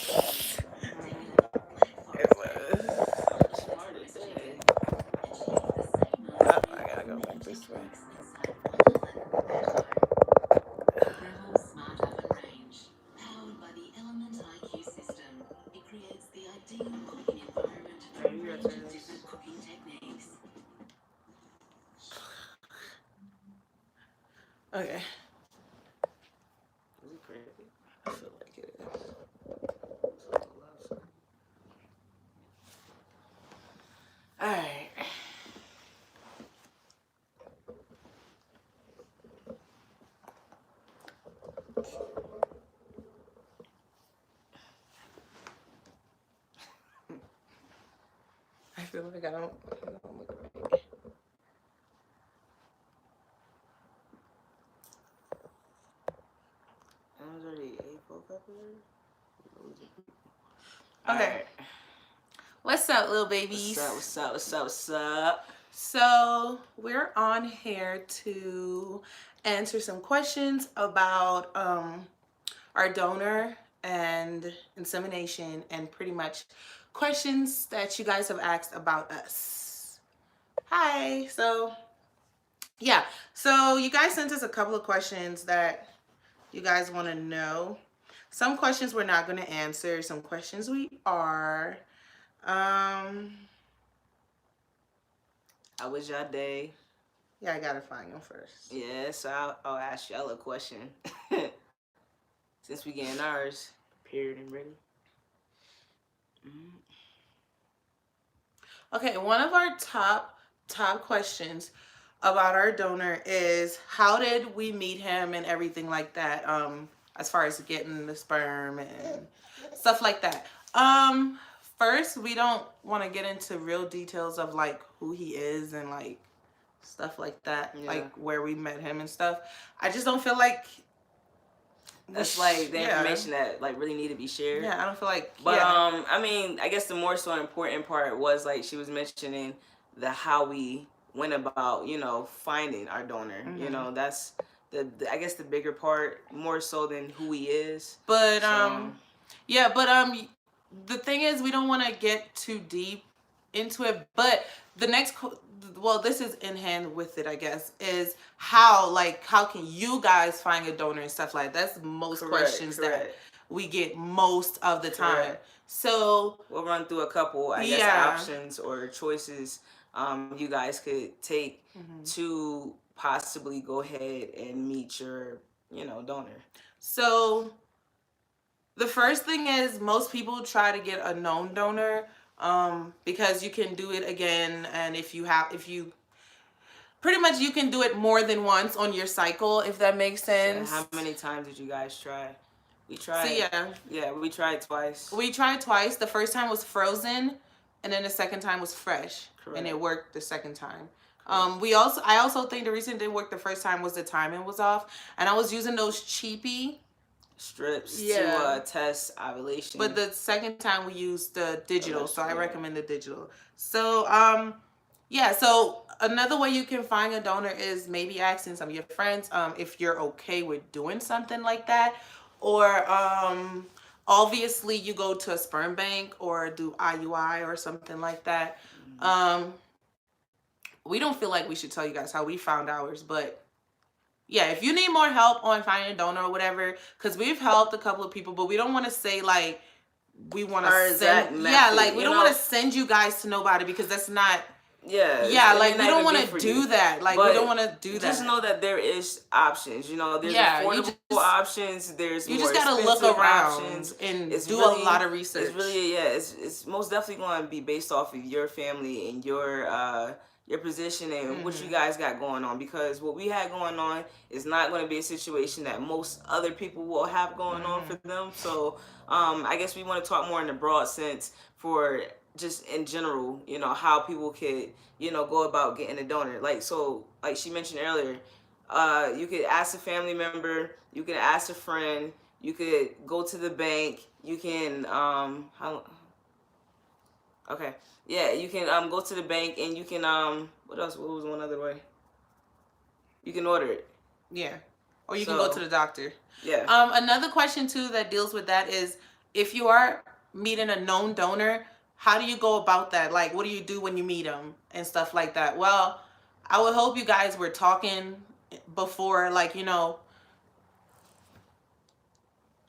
I gotta go back this way. You gotta turn this. Okay. Is it crazy? I feel like it is. Alright. I feel like I don't look right. I was already A4 February. Okay. Right. What's up, little babies? What's up? What's up? What's up? So we're on here to answer some questions about our donor and insemination, and pretty much questions that you guys have asked about us. Hi. So yeah, so you guys sent us a couple of questions that you guys want to know. Some questions we're not going to answer, some questions we are. How was your day? Yeah, I gotta find them first. Yeah, so I'll ask y'all a question. Since we getting ours prepared and ready. Okay, one of our top questions about our donor is, how did we meet him and everything like that, as far as getting the sperm and stuff like that. First, we don't want to get into real details of like who he is and like stuff like that, like where we met him and stuff. I just don't feel like that's like the information that like really need to be shared. Yeah, I don't feel like. But I mean, I guess the more so important part was like she was mentioning the how we went about, finding our donor. That's the I guess the bigger part, more so than who he is. But yeah, but the thing is, we don't want to get too deep into it. But the next, well, this is in hand with it, I guess, is how can you guys find a donor and stuff like that. That's most questions that we get most of the time. So we'll run through a couple, I guess, options or choices you guys could take to possibly go ahead and meet your, donor. So the first thing is, most people try to get a known donor, because you can do it again, and if you pretty much you can do it more than once on your cycle, if that makes sense. So how many times did you guys try? We tried. So yeah, we tried twice. We tried twice. The first time was frozen, and then the second time was fresh. Correct. And it worked the second time. I also think the reason it didn't work the first time was the timing was off, and I was using those cheapy strips to test ovulation. But the second time we used the digital, so I recommend the digital. So so another way you can find a donor is maybe asking some of your friends if you're okay with doing something like that, or obviously you go to a sperm bank or do IUI or something like that. We don't feel like we should tell you guys how we found ours, but yeah, if you need more help on finding a donor or whatever, because we've helped a couple of people, but we don't want to say like we want to send. Yeah, like we don't want to send you guys to nobody, because that's not. Yeah, like we don't want to do that. Like we don't want to do that. Just know that there is options. There's affordable options. There's you just gotta look around and do a lot of research. It's really it's most definitely going to be based off of your family and your position and what you guys got going on, because what we had going on is not going to be a situation that most other people will have going on for them. So I guess we want to talk more in the broad sense for just in general, how people could, go about getting a donor. Like she mentioned earlier, you could ask a family member, you could ask a friend, you could go to the bank, you can you can go to the bank, and you can what else? What was one other way? You can order it. Yeah. Or you can go to the doctor. Yeah. Another question too that deals with that is, if you are meeting a known donor, how do you go about that? Like, what do you do when you meet them and stuff like that? Well, I would hope you guys were talking before, like,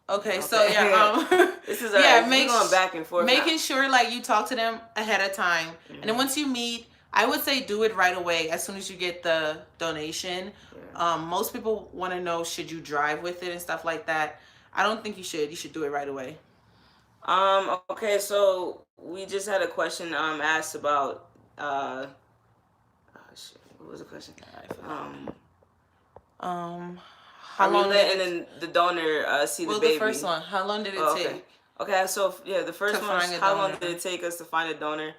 Okay, so Okay. yeah, This is yeah, we going back and forth making now. sure like you talk to them ahead of time, and then once you meet, I would say do it right away as soon as you get the donation. Yeah. Most people want to know, should you drive with it and stuff like that. I don't think you should. You should do it right away. Okay, so we just had a question asked about shit, what was the question? I forgot. Um, How are we long did letting the donor see the well, the baby? first one, how long did it Oh, okay. take Okay, so yeah, the to first one is find a how long donor? did it take us to find a donor?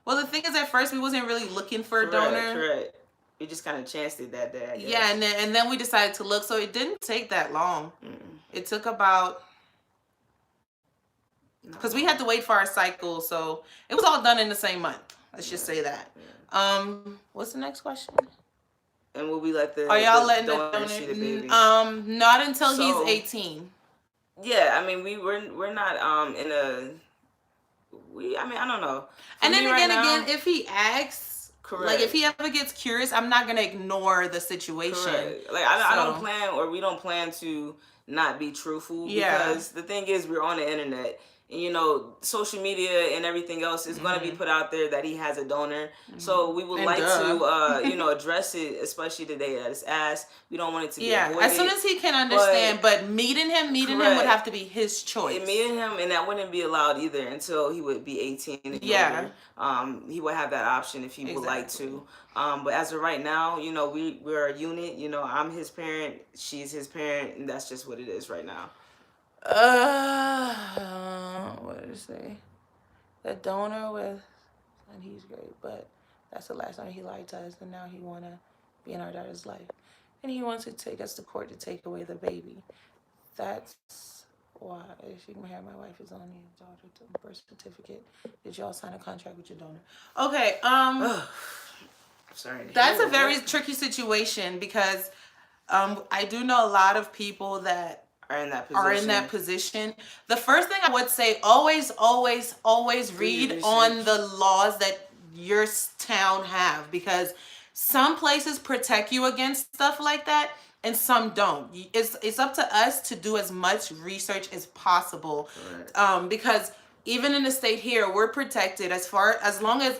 Well, the thing is, at first we wasn't really looking for a Correct, donor. correct. We just kind of chanced it that day, I guess. Yeah, and then we decided to look, so it didn't take that long. It took about, because we had to wait for our cycle, so it was all done in the same month. Let's just say that. What's the next question? And will we let the Are y'all the letting the donor donor? see the baby? Not until So- he's 18. Yeah, I mean we're not in a I mean I don't know. For And then me again, right now, if he asks, correct. like if he ever gets curious, I'm not gonna ignore the situation. Correct. Like I don't So- plan, or we don't plan to not be truthful, Yeah. because the thing is we're on the internet, and social media and everything else is going to be put out there that he has a donor. So we would And like duh. to address it, especially the day that it's asked. We don't want it to be Yeah, avoided. as soon as he can understand, but meeting him would Correct. have to be his choice. Meeting him, and that wouldn't be allowed either until he would be 18 and Yeah. older. He would have that option if he would like to. But as of right now, we're a unit. I'm his parent, she's his parent, and that's just what it is right now. What did it say? The donor and he's great, but that's the last time he lied to us, and now he wanna be in our daughter's life, and he wants to take us to court to take away the baby. That's why she can have my wife is on your daughter to birth certificate. Did y'all sign a contract with your donor? Okay. Sorry. That's a very tricky situation because I do know a lot of people that are in that position. The first thing I would say, always read on the laws that your town have, because some places protect you against stuff like that and some don't. It's up to us to do as much research as possible. Because even in the state here, we're protected as long as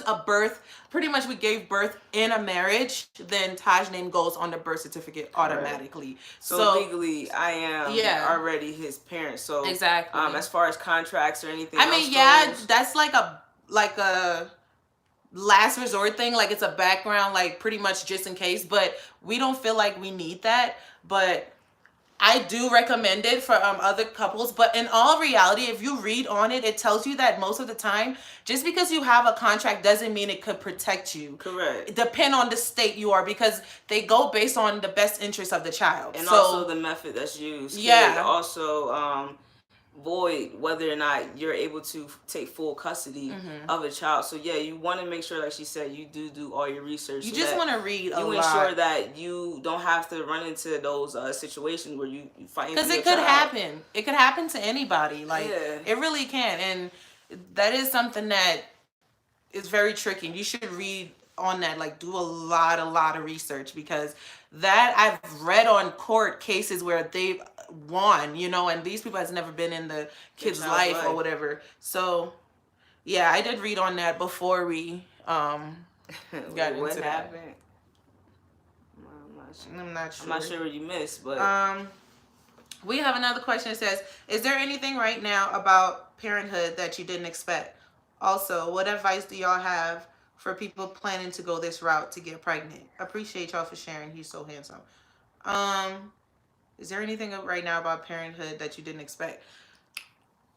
a birth, pretty much we gave birth in a marriage, then Taj's name goes on the birth certificate automatically. So legally, I am already his parent. So exactly. As far as contracts or anything, I mean, goes, that's like a last resort thing. Like it's a background, like pretty much just in case. But we don't feel like we need that. But I do recommend it for other couples, but in all reality, if you read on it, it tells you that most of the time, just because you have a contract doesn't mean it could protect you. Correct. It depends on the state you are, because they go based on the best interest of the child. And also the method that's used. Yeah. Also void whether or not you're able to take full custody of a child. So yeah, you want to make sure, like she said, you do all your research. You just want to read a lot. You ensure that you don't have to run into those situations where you fight. Because it could happen. It could happen to anybody. Like it really can, and that is something that is very tricky. You should read on that. Like do a lot of research, because that I've read on court cases where they've won, and these people has never been in the kid's life or whatever. So yeah, I did read on that before we got into what that. happened. I'm not sure. I'm not sure what you missed, but we have another question that says, is there anything right now about parenthood that you didn't expect? Also, what advice do y'all have for people planning to go this route to get pregnant? Appreciate y'all for sharing. He's so handsome. Is there anything right now about parenthood that you didn't expect?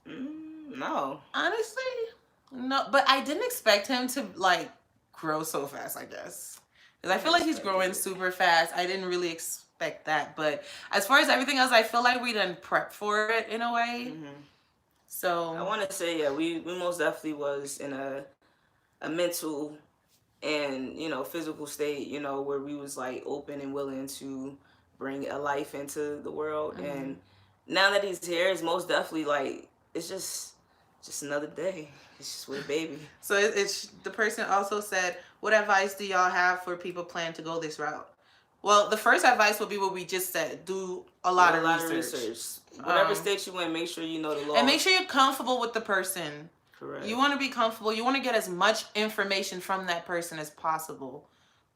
No. Honestly, no. But I didn't expect him to like grow so fast, I guess. Because I feel like he's growing super fast. I didn't really expect that. But as far as everything else, I feel like we done prep for it in a way. So I want to say, yeah, we most definitely was in a mental and physical state, where we was like open and willing to bring a life into the world. And now that he's here, it's most definitely like it's just another day. It's just with a baby. So it's the person also said, "What advice do y'all have for people planning to go this route?" Well, the first advice would be what we just said: do a lot Yeah, a of lot of research. research. Whatever state you in, make sure you know the law. And make sure you're comfortable with the person. Correct. You want to be comfortable. You want to get as much information from that person as possible.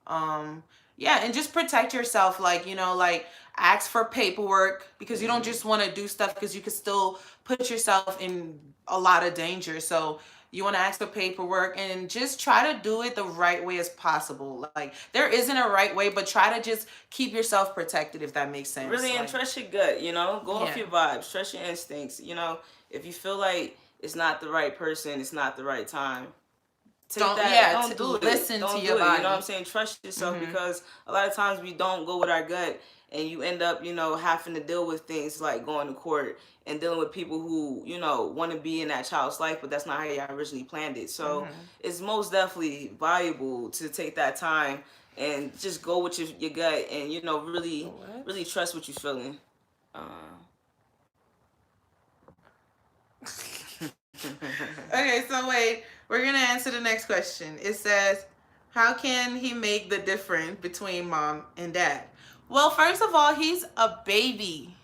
Um, yeah, and just protect yourself. Like, like ask for paperwork, because you don't just want to do stuff because you could still put yourself in a lot of danger. So you want to ask for paperwork and just try to do it the right way as possible. Like, there isn't a right way, but try to just keep yourself protected, if that makes sense. Really, and like, trust your gut, go off Yeah. your vibes, trust your instincts. If you feel like it's not the right person, it's not the right time, don't do it. Listen Don't to do your it. body. You know what I'm saying? Trust yourself, because a lot of times we don't go with our gut, and you end up, having to deal with things like going to court and dealing with people who, want to be in that child's life, but that's not how y'all originally planned it. So it's most definitely valuable to take that time and just go with your gut, and really, really trust what you're feeling. Okay, so wait, we're gonna answer the next question. It says, how can he make the difference between mom and dad? Well, first of all, he's a baby.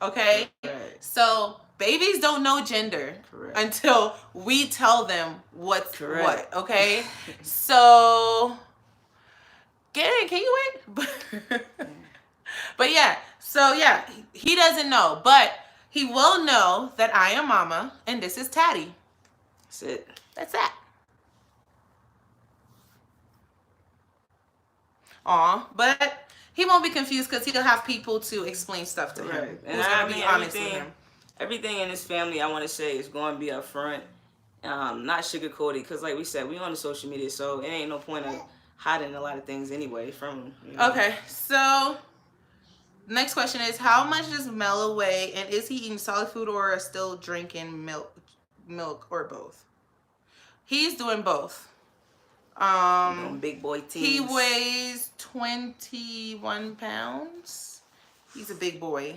Okay? Correct. So babies don't know gender. Correct. Until we tell them what's Correct. what. Okay? So can you wait? But yeah, so yeah, he doesn't know, but he will know that I am mama and this is Taddy. That's it. That's that. Aw, but he won't be confused because he'll have people to explain stuff to him. And Who's gonna be honest with him. Everything in this family, I want to say, is going to be upfront, not sugarcoated. Because, like we said, we on the social media, so it ain't no point of hiding a lot of things anyway from. Okay, so next question is, how much does Mel weigh, and is he eating solid food or still drinking milk or both? He's doing both. Big boy teams. He weighs 21 pounds. He's a big boy.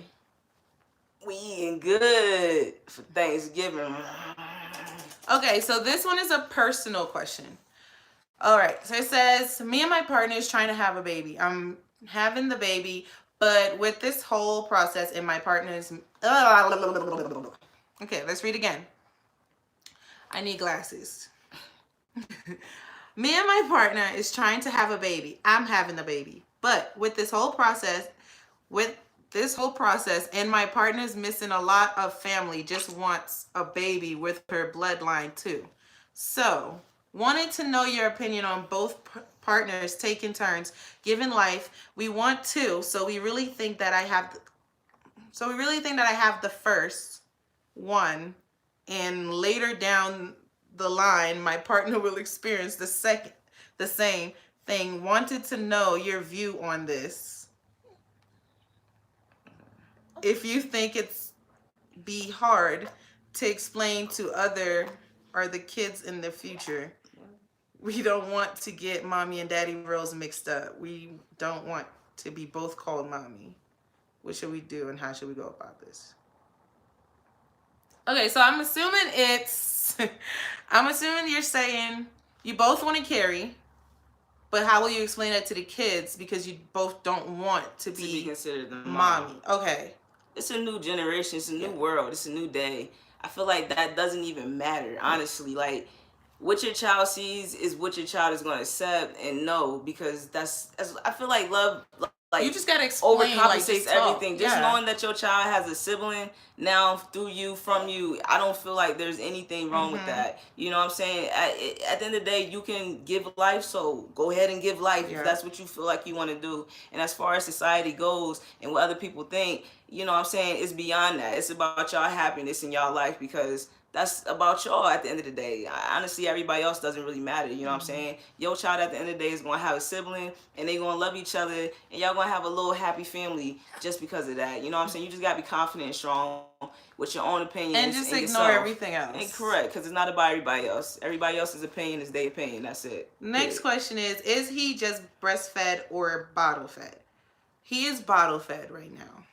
We eating good for Thanksgiving. Okay, so this one is a personal question. All right, so it says, me and my partner is trying to have a baby. I'm having the baby, but with this whole process and my partner's... Okay, let's read again. I need glasses. Me and my partner is trying to have a baby. I'm having the baby. But with this whole process and my partner's missing a lot of family, just wants a baby with her bloodline too. So, wanted to know your opinion on both partners taking turns giving life. We want two, so we really think that I have the first one, and later down the line my partner will experience the same thing. Wanted to know your view on this. If you think it's be hard to explain to the kids in the future. We don't want to get mommy and daddy roles mixed up. We don't want to be both called mommy. What should we do and how should we go about this? Okay, so I'm assuming you're saying you both want to carry, but how will you explain that to the kids because you both don't want to be considered the mommy? Okay. It's a new generation. It's a new world. It's a new day. I feel like that doesn't even matter, honestly. Like, what your child sees is what your child is going to accept and know, because I feel like love, like, you just gotta explain, overcompensates everything. Just yeah. knowing that your child has a sibling now through you, from you, I don't feel like there's anything wrong with that. You know what I'm saying? At the end of the day, you can give life, so go ahead and give life if that's what you feel like you want to do. And as far as society goes and what other people think, you know what I'm saying, it's beyond that. It's about y'all happiness in y'all life, because that's about y'all at the end of the day. Honestly, everybody else doesn't really matter. You know what I'm saying? Your child at the end of the day is going to have a sibling, and they're going to love each other, and y'all going to have a little happy family just because of that. You know what I'm saying? You just got to be confident and strong with your own opinions. And just ignore everything else. And correct, because it's not about everybody else. Everybody else's opinion is their opinion. That's it. Next question is he just breastfed or bottle fed? He is bottle fed right now.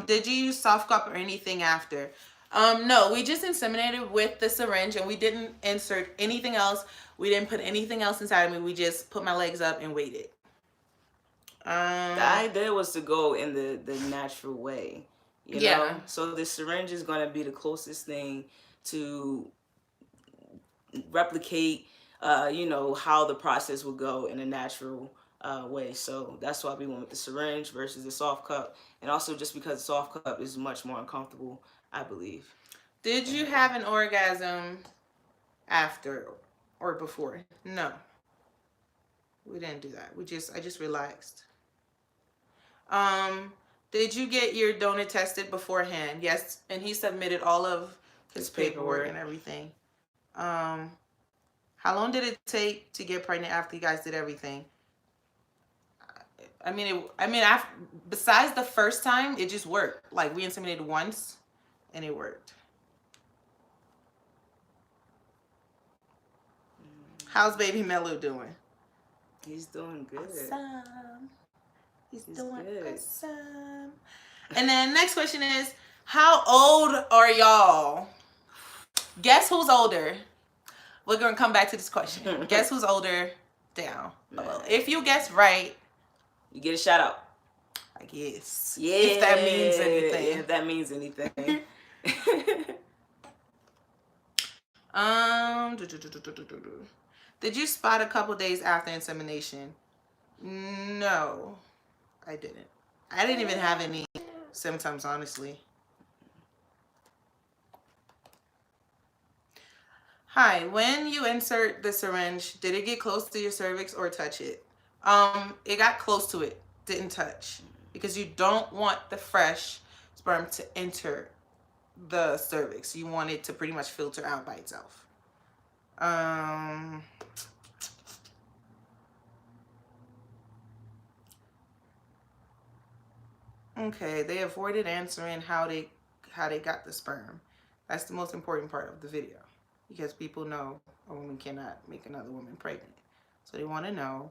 Did you use soft cup or anything after? No, we just inseminated with the syringe and we didn't insert anything else. We didn't put anything else inside of me. We just put my legs up and waited. The idea was to go in the natural way, you know. So the syringe is going to be the closest thing to replicate, how the process would go in a natural way. So that's why we went with the syringe versus the soft cup, and also just because the soft cup is much more uncomfortable, I believe. Did you have an orgasm after or before? No, we didn't do that. I just relaxed. Did you get your donor tested beforehand? Yes, and he submitted all of his paperwork and everything. How long did it take to get pregnant after you guys did everything? After, besides the first time, it just worked. Like we inseminated once, and it worked. How's baby Melu doing? He's doing good. Awesome. He's doing good. Awesome. And then next question is, how old are y'all? Guess who's older? We're gonna come back to this question. Guess who's older? Down below. If you guess right, you get a shout out. I guess. Yeah. If that means anything. Yeah, if that means anything. Did you spot a couple days after insemination? No, I didn't. I didn't even have any symptoms, honestly. Hi, when you insert the syringe, did it get close to your cervix or touch it? It got close to it, didn't touch, because you don't want the fresh sperm to enter the cervix. You want it to pretty much filter out by itself. Okay, they avoided answering how they got the sperm. That's the most important part of the video, because people know a woman cannot make another woman pregnant. So they want to know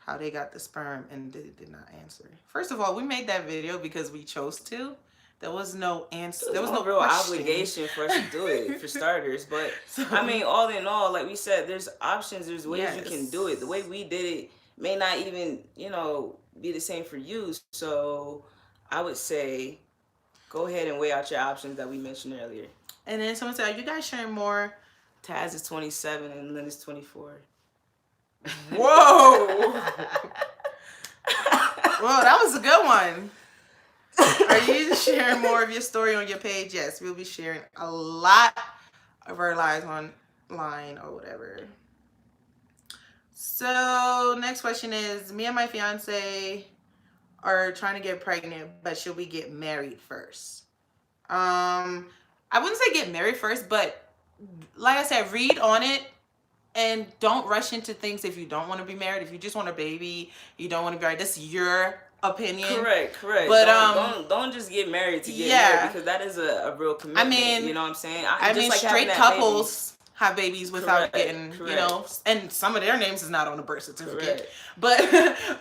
how they got the sperm, and they did not answer. First of all, we made that video because we chose to. There was no answer. There was no real question. Obligation for us to do it, for starters. But I mean, all in all, like we said, there's options. There's ways you can do it. The way we did it may not even, be the same for you. So I would say, go ahead and weigh out your options that we mentioned earlier. And then someone said, "Are you guys sharing more?" Taz is 27 and Lynn is 24. Whoa! Whoa, that was a good one. Are you sharing more of your story on your page? Yes, we'll be sharing a lot of our lives online or whatever. So next question is, me and my fiance are trying to get pregnant, but should we get married first? I wouldn't say get married first, but like I said, read on it. And don't rush into things if you don't want to be married. If you just want a baby, you don't want to be married. That's your opinion. Correct. But don't just get married to get married, because that is a real commitment. I mean, you know what I'm saying? Straight couples have babies without getting, and some of their names is not on the birth certificate. But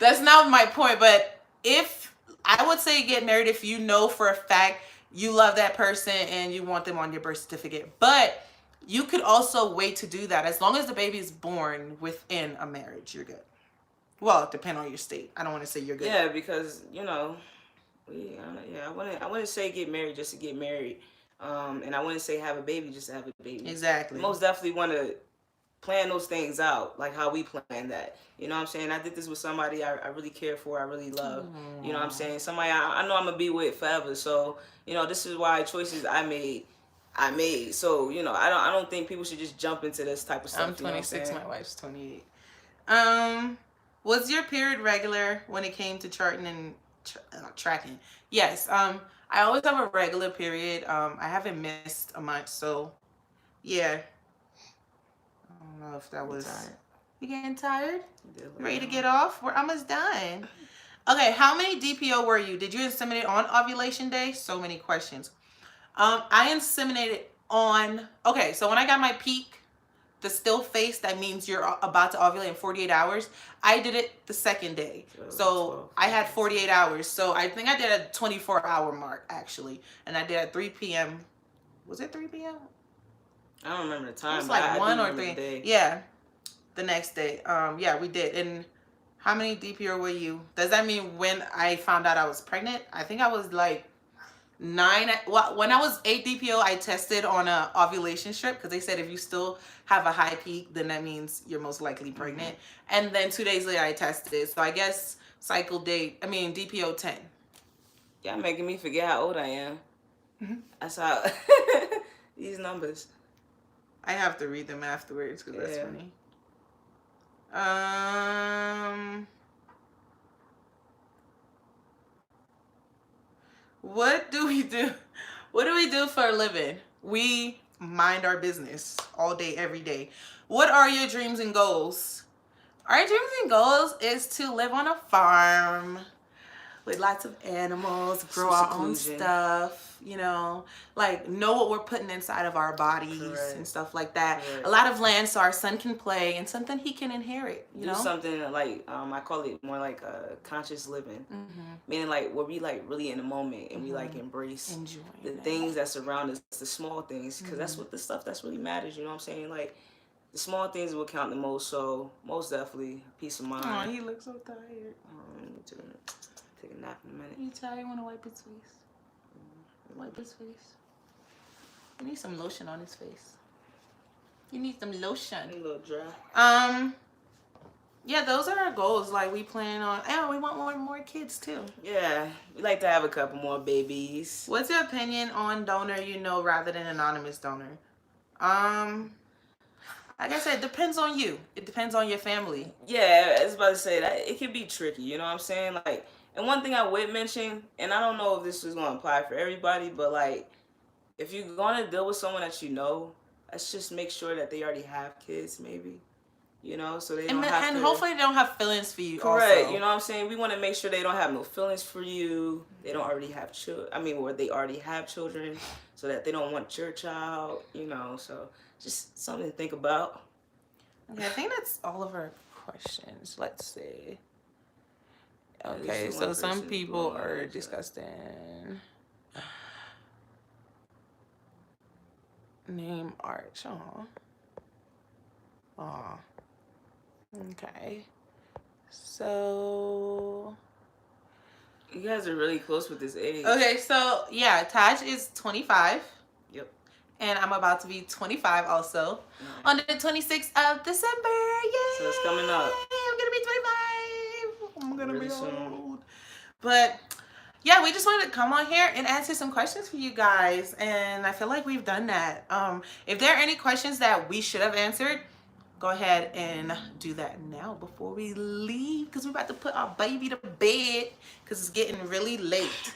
that's not my point. But if I would say get married if you know for a fact you love that person and you want them on your birth certificate. But you could also wait to do that. As long as the baby is born within a marriage, you're good. Well, depending on your state. I don't want to say you're good. Yeah, because, I wouldn't say get married just to get married. And I wouldn't say have a baby just to have a baby. Exactly. Most definitely want to plan those things out, like how we plan that. You know what I'm saying? I did this with somebody I really care for, I really love. Aww. You know what I'm saying? Somebody I know I'm going to be with forever. So, this is why choices I made. So, I don't think people should just jump into this type of stuff. I'm 26, my wife's 28. Was your period regular when it came to charting and tracking? Yes. I always have a regular period. I haven't missed a month, so yeah. I don't know if that was... You getting tired? Ready to get off? We're almost done. Okay, how many DPO were you? Did you inseminate on ovulation day? So many questions. I inseminated on... Okay, so when I got my peak the still face, that means you're about to ovulate in 48 hours. I did it the second day. So I had 48 hours. So I think I did a 24-hour mark, actually. And I did at 3 p.m. Was it 3 p.m.? I don't remember the time. It was like 1 or 3. Yeah. The next day. Yeah, we did. And how many DPO were you? Does that mean when I found out I was pregnant? I think I was like 9. Well, when I was 8 DPO, I tested on a ovulation strip because they said if you still have a high peak, then that means you're most likely pregnant. And then 2 days later, I tested. So I guess DPO 10. Y'all making me forget how old I am. That's how these numbers. I have to read them afterwards because that's funny. What do we do? What do we do for a living? We mind our business all day, every day. What are your dreams and goals? Our dreams and goals is to live on a farm with lots of animals, grow our own stuff, you know, like know what we're putting inside of our bodies and stuff like that. A lot of land so our son can play and something he can inherit, you know? Something like, I call it more like a conscious living. Meaning like where we like really in the moment and we like embrace the things that surround us, the small things, because that's what the stuff that's really matters, you know what I'm saying? Like, the small things will count the most, so most definitely peace of mind. Oh, he looks so tired. Take a nap in a minute. You tired? You want to wipe his face? Wipe his face. You need some lotion on his face. You need some lotion. A little dry. Yeah, those are our goals. Like, we plan on... And we want more kids, too. Yeah. We like to have a couple more babies. What's your opinion on donor you know rather than anonymous donor? Like I said, it depends on you. It depends on your family. Yeah, I was about to say that it can be tricky, you know what I'm saying? Like, and one thing I would mention, and I don't know if this is going to apply for everybody, but like, if you're going to deal with someone that you know, let's just make sure that they already have kids, maybe. You know, so they don't have to... And hopefully they don't have feelings for you Correct, also. you know what I'm saying? We want to make sure they don't have no feelings for you. They don't already have children. Or they already have children, so that they don't want your child, you know, so just something to think about. Okay, I think that's all of our questions. Let's see. Okay, so some people are disgusting. Name Arch. Aw. Okay. So... You guys are really close with this age. Okay, so yeah, Taj is 25. Yep. And I'm about to be 25 also. On the 26th of December. Yay! So it's coming up. I'm going to be 25. I'm going to be old. But yeah, we just wanted to come on here and answer some questions for you guys. And I feel like we've done that. If there are any questions that we should have answered, go ahead and do that now before we leave. Because we're about to put our baby to bed. Because it's getting really late.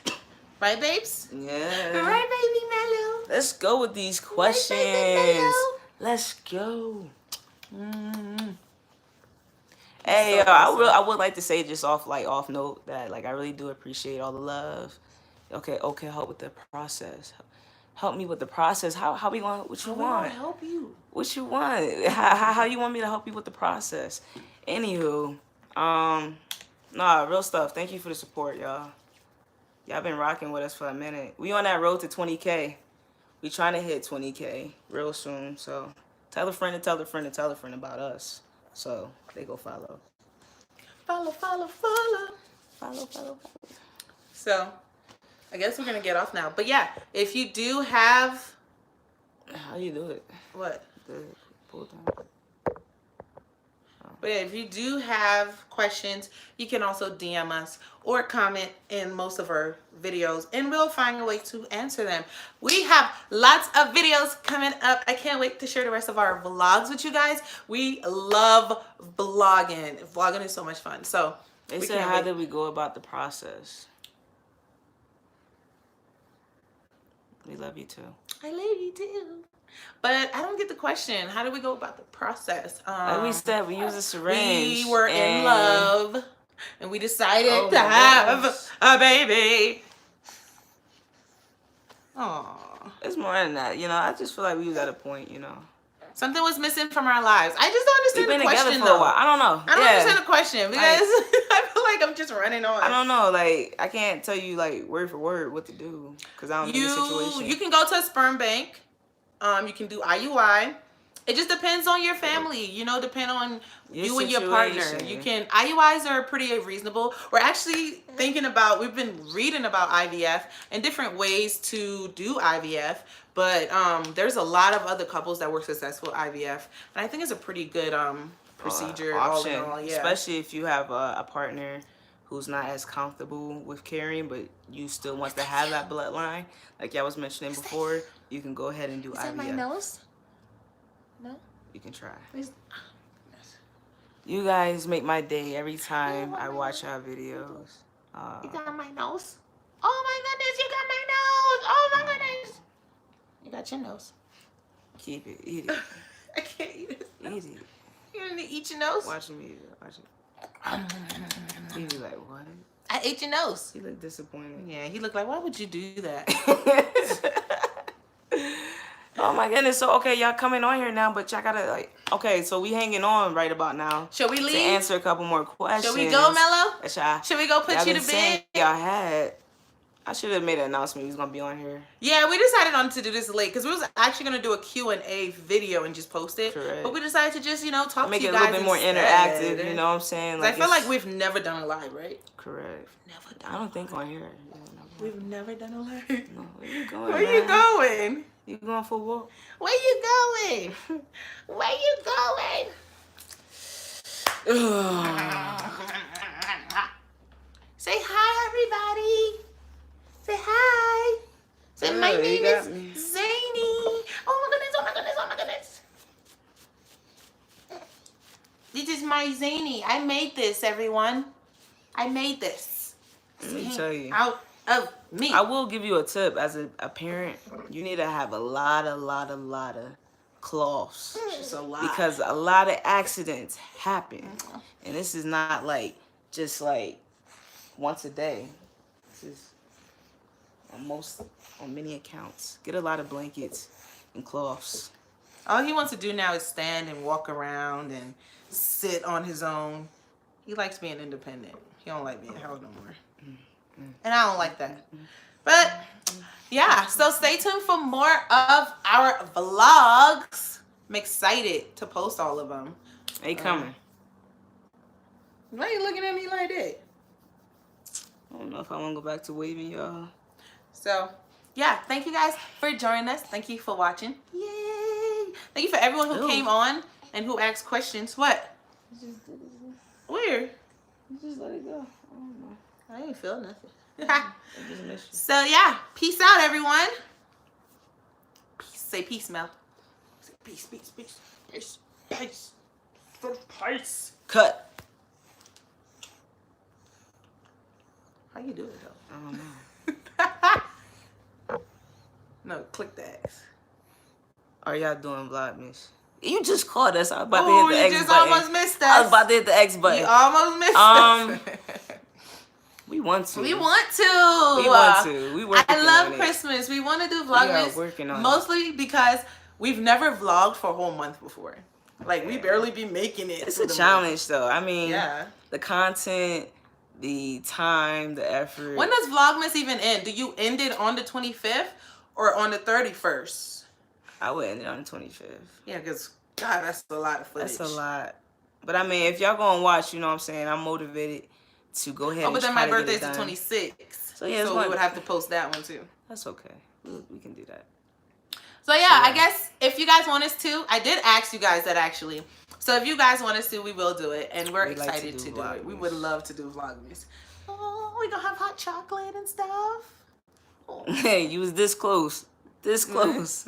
Right, babes? Yeah. Right, baby Mellow? Let's go with these questions. Right, let's go. Hey, I would like to say just off note that like I really do appreciate all the love. Okay, help with the process. Help me with the process. How we want? What you want? I want to help you. What you want? How you want me to help you with the process? Anywho, real stuff. Thank you for the support, y'all. Y'all been rocking with us for a minute. We on that road to 20K. We trying to hit 20K real soon. So tell a friend to tell a friend to tell a friend about us. So they go follow. Follow. So I guess we're going to get off now. But yeah, if you do have... How you do it? What? Pull down. But yeah, if you do have questions, you can also DM us or comment in most of our videos, and we'll find a way to answer them. We have lots of videos coming up. I can't wait to share the rest of our vlogs with you guys. We love vlogging. Vlogging is so much fun. So they said, how did we go about the process? We love you too. I love you too. But I don't get the question. How do we go about the process? Like we said, we use a syringe. We were in love, and we decided to have a baby. Aww. It's more than that, you know. I just feel like we was at a point, you know. Something was missing from our lives. I just don't We've understand been the question together for a though. while. I don't know. I don't Yeah. understand the question because I feel like I'm just running on. I don't know. Like, I can't tell you like word for word what to do because I don't know the situation. You can go to a sperm bank. You can do IUI. It just depends on your family, you know, depend on you and your partner. You can, IUIs are pretty reasonable. We're actually thinking about, we've been reading about IVF and different ways to do IVF, but there's a lot of other couples that were successful IVF, and I think it's a pretty good procedure option, all in all, yeah. Especially if you have a partner who's not as comfortable with carrying, but you still want to have that bloodline, like I was mentioning before, you can go ahead and do IVF. Is that my nose? No? You can try. You guys make my day every time I watch our videos. You got my nose? Oh my goodness, you got my nose! Oh my goodness! You got your nose. Keep it. Eat it. I can't eat it. Eat it. You're gonna eat your nose? Watch me eat it. Watch it. He be like, what? I ate your nose. He looked disappointed. Yeah, he looked like, why would you do that? Oh my goodness. So okay, y'all coming on here now, but y'all gotta like, okay, so we hanging on right about now. Should we leave? To answer a couple more questions. Should we go, Mello? Should we go put you to bed? Y'all had. I should have made an announcement we was gonna be on here. Yeah, we decided on to do this late because we was actually gonna do a Q&A video and just post it. Correct. But we decided to just, you know, talk make to you it guys a little bit more interactive, you know what I'm saying? Like, I feel like we've never done a live, right? Correct. Never done. I don't think on here. We've never done a live. No, where you going? Where you going? You going for a walk? Where you going? Where you going? Say hi, everybody. Say hi. Say my name is Zany. Oh my goodness, oh my goodness, oh my goodness. This is my Zany. I made this, everyone. I made this. Let me tell you. Out of me. I will give you a tip. As a parent, you need to have a lot of cloths. Just a lot. Because a lot of accidents happen. And this is not like just like once a day. This is on many accounts. Get a lot of blankets and cloths. All he wants to do now is stand and walk around and sit on his own. He likes being independent. He don't like being held no more. And I don't like that. But yeah, so stay tuned for more of our vlogs. I'm excited to post all of them. They coming. Why are you looking at me like that? I don't know if I want to go back to waving y'all. So yeah, thank you guys for joining us. Thank you for watching. Yay! Thank you for everyone who came on and who asked questions. What? Where? You just let it go. I don't know. I didn't feel nothing. I just miss you. So yeah, peace out, everyone. Peace. Say peace, Mel. Say peace, peace, peace, peace, peace, peace. Cut. How you do it though? I don't know. No, click the X. Are y'all doing Vlogmas? You just called us. I was about to hit the X button. Almost missed us. I was about to hit the X button. You almost missed us. We want to. We want to. We want to. We working I love on Christmas. We want to do Vlogmas. We are working on mostly because we've never vlogged for a whole month before. Like, we barely be making it. It's a challenge, though. I mean, yeah. The content, the time, the effort. When does Vlogmas even end? Do you end it on the 25th or on the 31st? I would end it on the 25th. Yeah, because, God, that's a lot of footage. That's a lot. But, I mean, if y'all going to watch, you know what I'm saying, I'm motivated to go ahead and but then try my to get birthday's it done. the 26th. So, yeah, so we would have to post that one, too. That's okay. We can do that. So, yeah, I guess if you guys want us to, I did ask you guys that, actually. So, if you guys want us to, we will do it. And we're excited to do it. We would love to do Vlogmas. Oh, we going to have hot chocolate and stuff. Oh. Hey, you was this close. This close.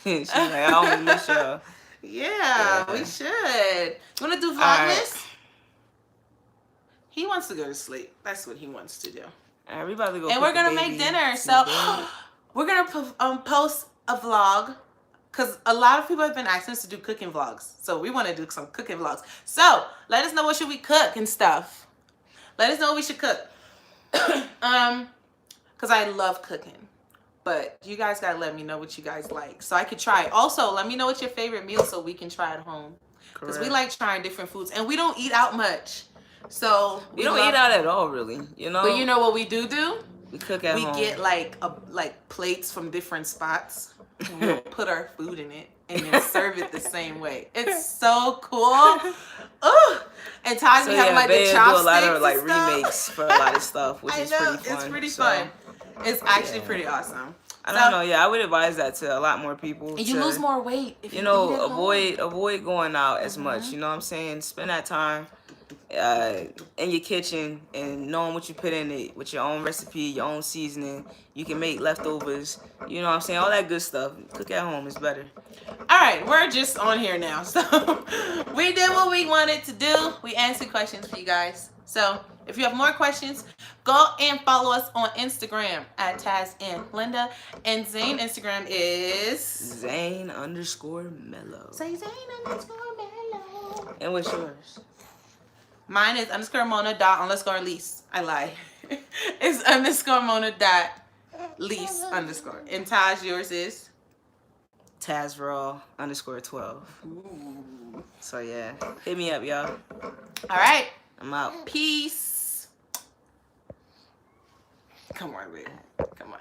She's like, I almost miss y'all. Yeah, we should. You want to do Vlogmas? Right. He wants to go to sleep. That's what he wants to do. All right, we about to go. And we're going to make dinner. So we're going to post a vlog. Because a lot of people have been asking us to do cooking vlogs. So we want to do some cooking vlogs. So let us know what should we cook and stuff. Let us know what we should cook. Because I love cooking. But you guys gotta let me know what you guys like so I could try it. Also, let me know what's your favorite meal so we can try it home. Because we like trying different foods, and we don't eat out much. So we don't eat out at all, really. You know. But you know what we do? We cook at home. We get like plates from different spots. And we'll put our food in it and then serve it the same way. It's so cool. Ugh. And Taj be having like the chopsticks do a lot of like remakes for a lot of stuff, which is pretty fun. It's pretty fun. It's actually pretty awesome. I don't know. Yeah, I would advise that to a lot more people. And you lose more weight if you know, avoid going out as much. You know what I'm saying? Spend that time in your kitchen and knowing what you put in it with your own recipe, your own seasoning. You can make leftovers. You know what I'm saying? All that good stuff. Cook at home is better. All right, we're just on here now. So we did what we wanted to do. We answered questions for you guys. So if you have more questions, go and follow us on Instagram at Taz and Linda. And Zane Instagram is Zane_Mellow. Say Zane_Mellow. And what's yours? Mine is _Mona._lease. I lie. It's _Mona.lease_. And Taj, yours is Tazraw_12. Ooh. So yeah, hit me up, y'all. All right. I'm out. Peace. Come on, baby. Come on.